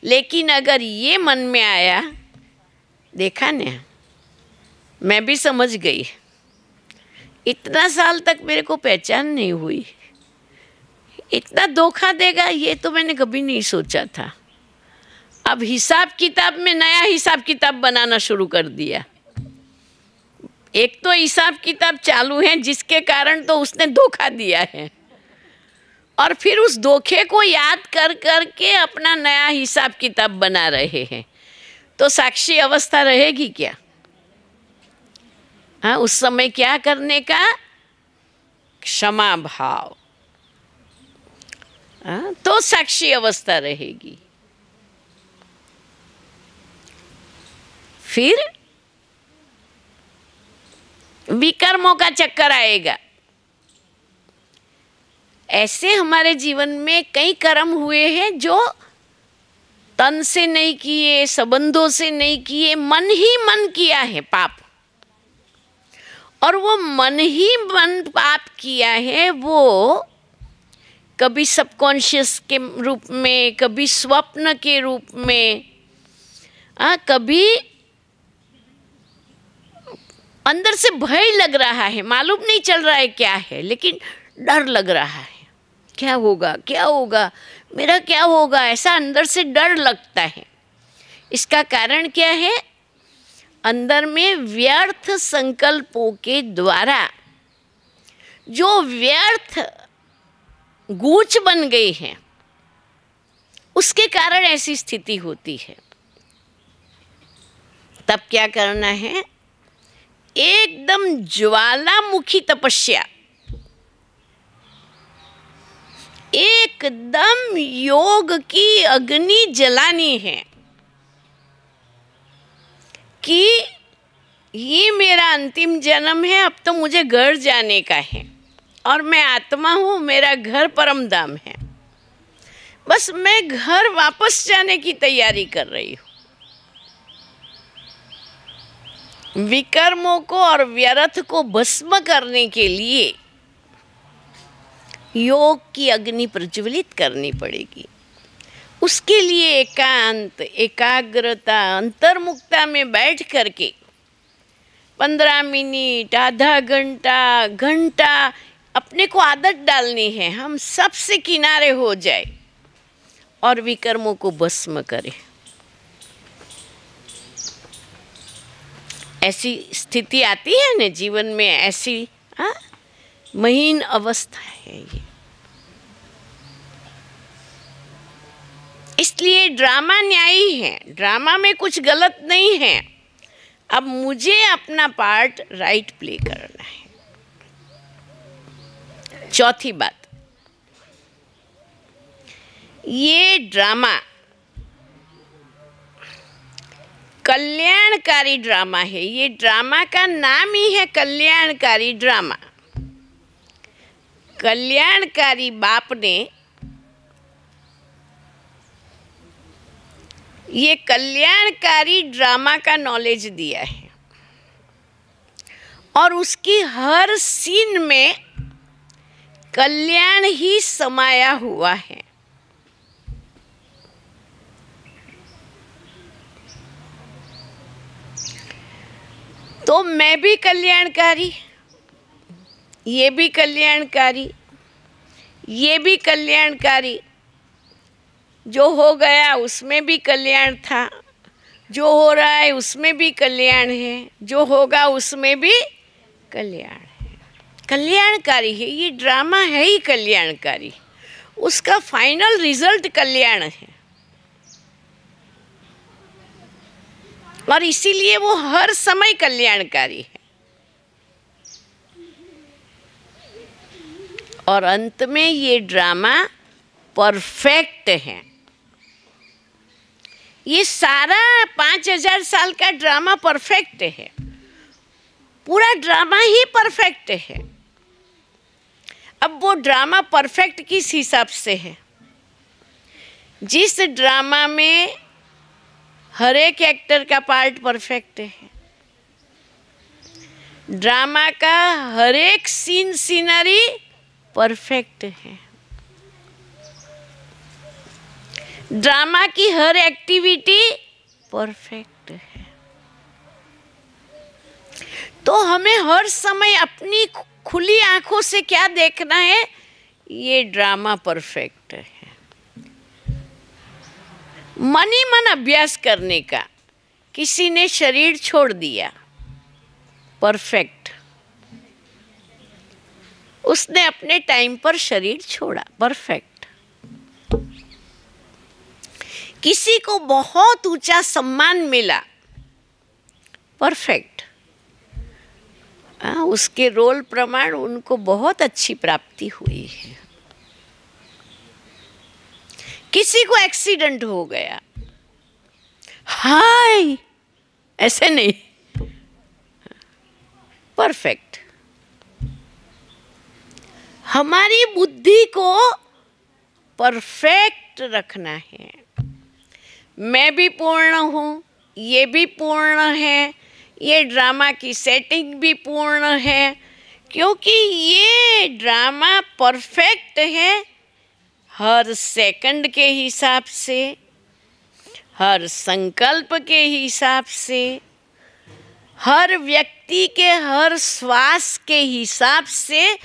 लेकिन अगर ये मन में आया, देखा ना, मैं भी समझ गई, इतना साल तक मेरे को पहचान नहीं हुई, इतना धोखा देगा ये तो मैंने कभी नहीं सोचा था। अब हिसाब किताब में नया हिसाब किताब बनाना शुरू कर दिया। एक तो हिसाब किताब चालू है जिसके कारण तो उसने धोखा दिया है, और फिर उस धोखे को याद कर कर के अपना नया हिसाब किताब बना रहे हैं। तो साक्षी अवस्था रहेगी क्या? हाँ, उस समय क्या करने का? क्षमा भाव। हाँ, तो साक्षी अवस्था रहेगी। फिर विकर्मों का चक्कर आएगा। ऐसे हमारे जीवन में कई कर्म हुए हैं जो तन से नहीं किए, संबंधों से नहीं किए, मन ही मन किया है पाप। और वो मन ही मन पाप किया है, वो कभी सबकॉन्शियस के रूप में, कभी स्वप्न के रूप में, कभी अंदर से भय लग रहा है, मालूम नहीं चल रहा है क्या है, लेकिन डर लग रहा है, क्या होगा क्या होगा, मेरा क्या होगा, ऐसा अंदर से डर लगता है। इसका कारण क्या है? अंदर में व्यर्थ संकल्पों के द्वारा जो व्यर्थ गूंच बन गई है, उसके कारण ऐसी स्थिति होती है। तब क्या करना है? एकदम ज्वालामुखी तपस्या, एकदम योग की अग्नि जलानी है कि ये मेरा अंतिम जन्म है, अब तो मुझे घर जाने का है, और मैं आत्मा हूँ, मेरा घर परम धाम है, बस मैं घर वापस जाने की तैयारी कर रही हूँ। विकर्मों को और व्यर्थ को भस्म करने के लिए योग की अग्नि प्रज्वलित करनी पड़ेगी। उसके लिए एकांत, एकाग्रता, अंतर्मुखता में बैठ करके 15 मिनट, आधा घंटा, घंटा अपने को आदत डालनी है, हम सबसे किनारे हो जाए और विकर्मों को भस्म करें। ऐसी स्थिति आती है ना जीवन में, ऐसी महीन अवस्था है ये। इसलिए ड्रामा न्यायी है, ड्रामा में कुछ गलत नहीं है। अब मुझे अपना पार्ट राइट प्ले करना है। चौथी बात, ये ड्रामा कल्याणकारी ड्रामा है। ये ड्रामा का नाम ही है कल्याणकारी ड्रामा। कल्याणकारी बाप ने ये कल्याणकारी ड्रामा का नॉलेज दिया है, और उसकी हर सीन में कल्याण ही समाया हुआ है। तो मैं भी कल्याणकारी, ये भी कल्याणकारी, ये भी कल्याणकारी, जो हो गया उसमें भी कल्याण था, जो हो रहा है उसमें भी कल्याण है, जो होगा उसमें भी कल्याण है। कल्याणकारी है, ये ड्रामा है ही कल्याणकारी, उसका फाइनल रिजल्ट कल्याण है। और इसीलिए वो हर समय कल्याणकारी है। और अंत में ये ड्रामा परफेक्ट है। ये सारा 5000 साल का ड्रामा परफेक्ट है, पूरा ड्रामा ही परफेक्ट है। अब वो ड्रामा परफेक्ट किस हिसाब से है? जिस ड्रामा में हर एक एक्टर का पार्ट परफेक्ट है, ड्रामा का हर एक सीनरी परफेक्ट है, ड्रामा की हर एक्टिविटी परफेक्ट है। तो हमें हर समय अपनी खुली आंखों से क्या देखना है? ये ड्रामा परफेक्ट है। मन ही मन अभ्यास करने का। किसी ने शरीर छोड़ दिया, परफेक्ट। उसने अपने टाइम पर शरीर छोड़ा, परफेक्ट। किसी को बहुत ऊंचा सम्मान मिला, परफेक्ट। उसके रोल प्रमाण उनको बहुत अच्छी प्राप्ति हुई है। किसी को एक्सीडेंट हो गया, हाय, ऐसे नहीं, परफेक्ट। हमारी बुद्धि को परफेक्ट रखना है। मैं भी पूर्ण हूँ, ये भी पूर्ण है, ये ड्रामा की सेटिंग भी पूर्ण है, क्योंकि ये ड्रामा परफेक्ट है। हर सेकंड के हिसाब से, हर संकल्प के हिसाब से, हर व्यक्ति के हर श्वास के हिसाब से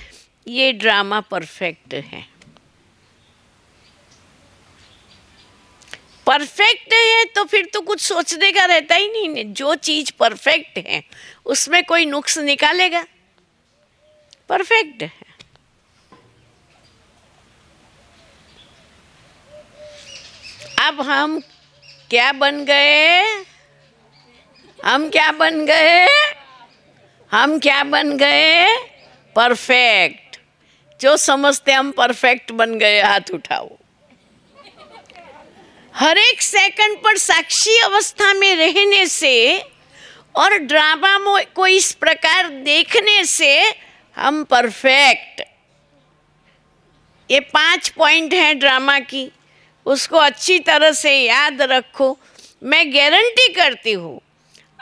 ये ड्रामा परफेक्ट है। परफेक्ट है तो फिर तो कुछ सोचने का रहता ही नहीं। जो चीज परफेक्ट है उसमें कोई नुक्स निकालेगा? परफेक्ट है। अब हम क्या बन गए? हम क्या बन गए? हम क्या बन गए? परफेक्ट। जो समझते हम परफेक्ट बन गए, हाथ उठाओ। हर एक सेकंड पर साक्षी अवस्था में रहने से और ड्रामा को इस प्रकार देखने से हम परफेक्ट। ये 5 पॉइंट हैं ड्रामा की, उसको अच्छी तरह से याद रखो। मैं गारंटी करती हूँ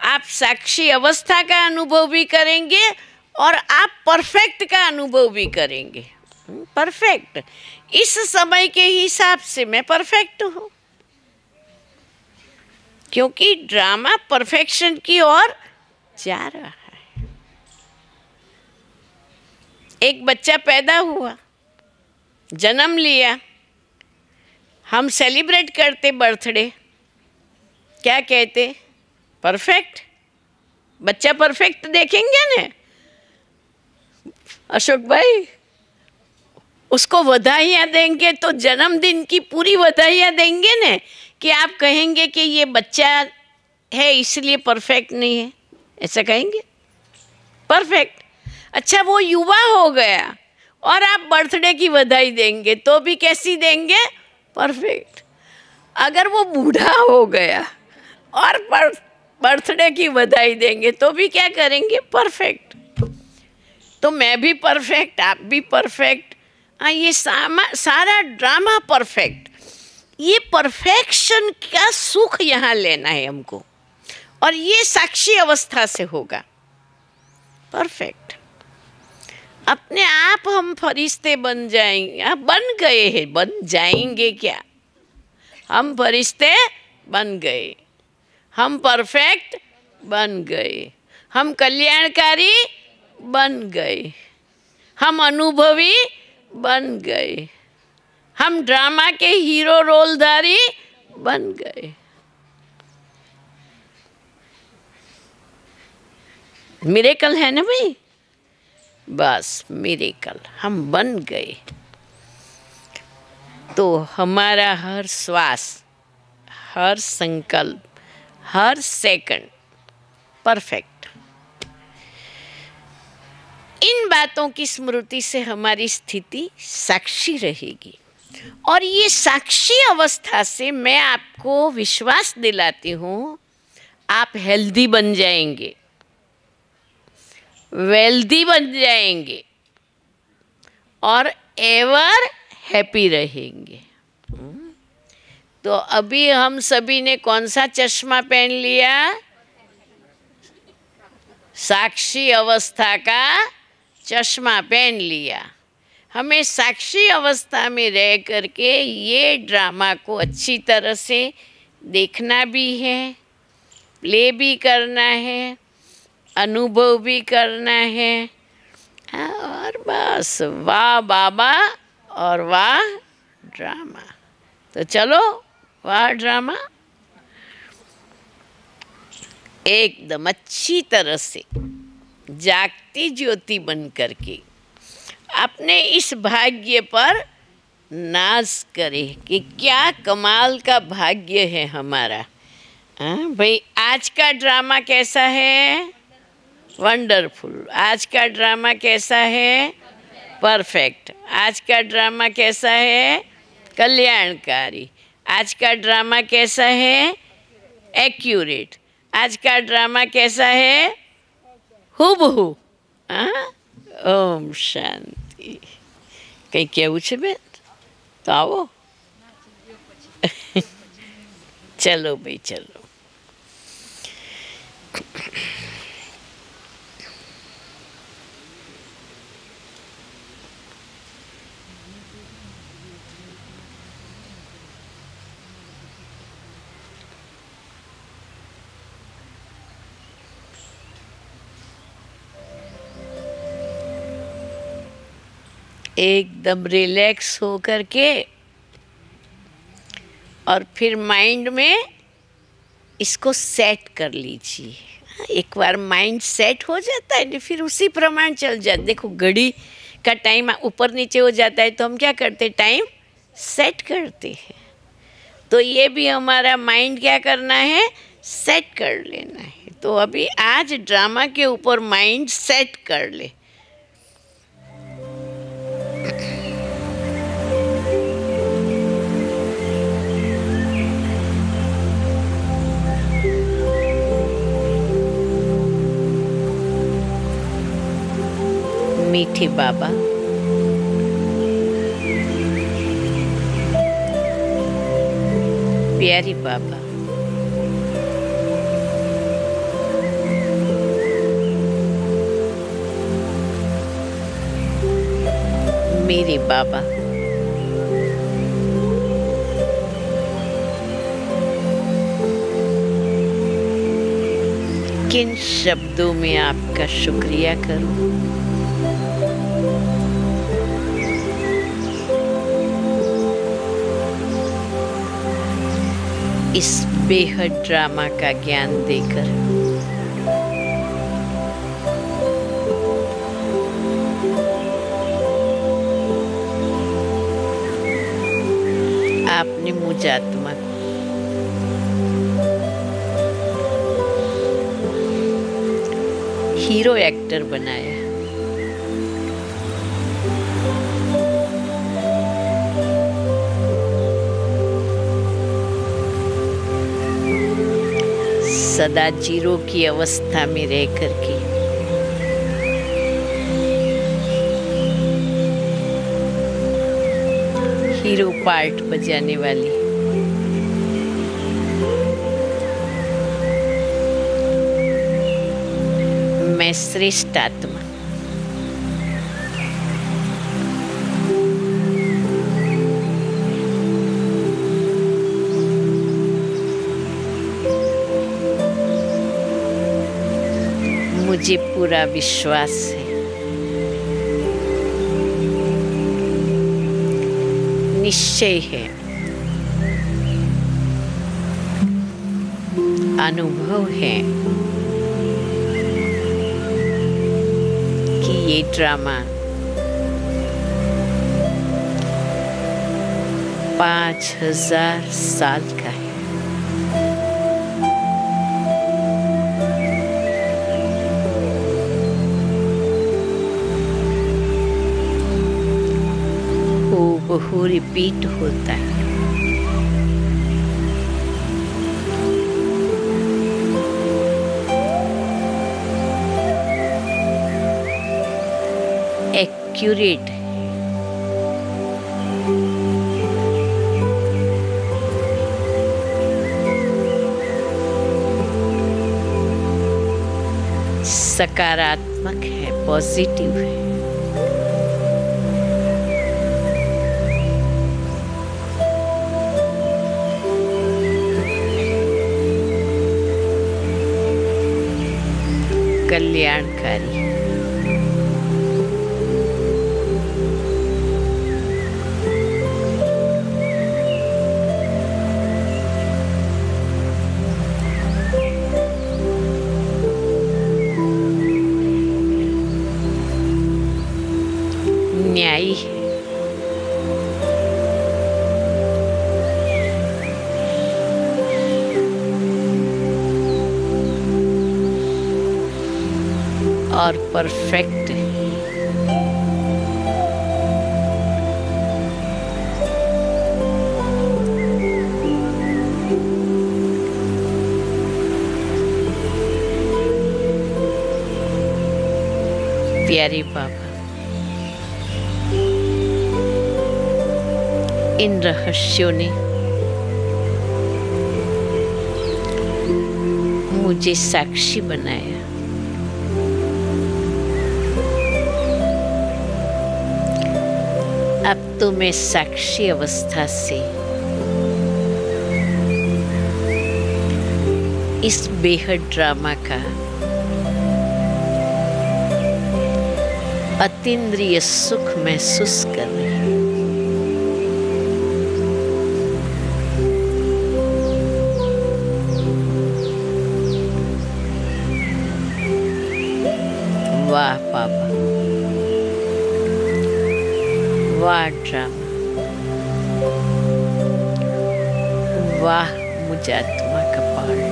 आप साक्षी अवस्था का अनुभव भी करेंगे और आप परफेक्ट का अनुभव भी करेंगे। परफेक्ट, इस समय के हिसाब से मैं परफेक्ट हूँ, क्योंकि ड्रामा परफेक्शन की ओर जा रहा है। एक बच्चा पैदा हुआ, जन्म लिया, हम सेलिब्रेट करते बर्थडे, क्या कहते? परफेक्ट। बच्चा परफेक्ट देखेंगे ना अशोक भाई, उसको बधाइयाँ देंगे तो जन्मदिन की पूरी बधाइयाँ देंगे ना, कि आप कहेंगे कि ये बच्चा है इसलिए परफेक्ट नहीं है, ऐसा कहेंगे? परफेक्ट। अच्छा, वो युवा हो गया और आप बर्थडे की बधाई देंगे तो भी कैसी देंगे? परफेक्ट। अगर वो बूढ़ा हो गया और बर्थडे की बधाई देंगे तो भी क्या करेंगे? परफेक्ट। तो मैं भी परफेक्ट, आप भी परफेक्ट। ये सारा ड्रामा परफेक्ट। ये परफेक्शन का सुख यहाँ लेना है हमको, और ये साक्षी अवस्था से होगा। परफेक्ट। अपने आप हम फरिश्ते बन जाएंगे। बन गए हैं, बन जाएंगे क्या? हम फरिश्ते बन गए, हम परफेक्ट बन गए, हम कल्याणकारी बन गए, हम अनुभवी बन गए, हम ड्रामा के हीरो रोलधारी बन गए। मिरेकल है ना भाई? बस मिरेकल, हम बन गए। तो हमारा हर श्वास, हर संकल्प, हर सेकंड परफेक्ट। इन बातों की स्मृति से हमारी स्थिति साक्षी रहेगी, और ये साक्षी अवस्था से मैं आपको विश्वास दिलाती हूँ, आप हेल्दी बन जाएंगे, वेल्दी बन जाएंगे और एवर हैप्पी रहेंगे। तो अभी हम सभी ने कौन सा चश्मा पहन लिया? साक्षी अवस्था का चश्मा पहन लिया। हमें साक्षी अवस्था में रह करके ये ड्रामा को अच्छी तरह से देखना भी है, प्ले भी करना है, अनुभव भी करना है। और बस वाह बाबा और वाह ड्रामा। तो चलो वाह ड्रामा, एकदम अच्छी तरह से जागती ज्योति बन करके अपने इस भाग्य पर नाज करे कि क्या कमाल का भाग्य है हमारा। हाँ भाई, आज का ड्रामा कैसा है? वंडरफुल। आज का ड्रामा कैसा है? परफेक्ट। आज का ड्रामा कैसा है? कल्याणकारी। आज का ड्रामा कैसा है? एक्यूरेट। आज का ड्रामा कैसा है? हुबहू। हाँ, ओम शांति। કંઈ કહેવું છે બેન? તો આવો. ચલો ભાઈ ચલો. एकदम रिलैक्स हो करके और फिर माइंड में इसको सेट कर लीजिए। एक बार माइंड सेट हो जाता है तो फिर उसी प्रमाण चल जाता। देखो घड़ी का टाइम ऊपर नीचे हो जाता है तो हम क्या करते, टाइम सेट करते हैं। तो ये भी हमारा माइंड क्या करना है, सेट कर लेना है। तो अभी आज ड्रामा के ऊपर माइंड सेट कर ले। मीठे बाबा, प्यारी बाबा, मेरे बाबा, किन शब्दों में आपका शुक्रिया करूं। इस बेहद ड्रामा का ज्ञान देकर आपने मुझ आत्मा को हीरो एक्टर बनाया। सदा जीरो की अवस्था में रह करके हीरो पार्ट बजाने वाली मैं श्रेष्ठ आत्मा मुझे पूरा विश्वास है, निश्चय है, अनुभव है कि ये ड्रामा 5000 साल का है। वो रिपीट होता है। एक्यूरेट है। सकारात्मक है, पॉजिटिव है। कल्याणकारी। न्यायी है। और परफेक्ट है। प्यारे बाबा, इन रहस्यों ने मुझे साक्षी बनाया। अब तो मैं साक्षी अवस्था से इस बेहद ड्रामा का अतीन्द्रिय सुख महसूस कर रही हूँ। वाह बाबा, वाह ड्रामा, वाह मुझे आत्मा का पाल।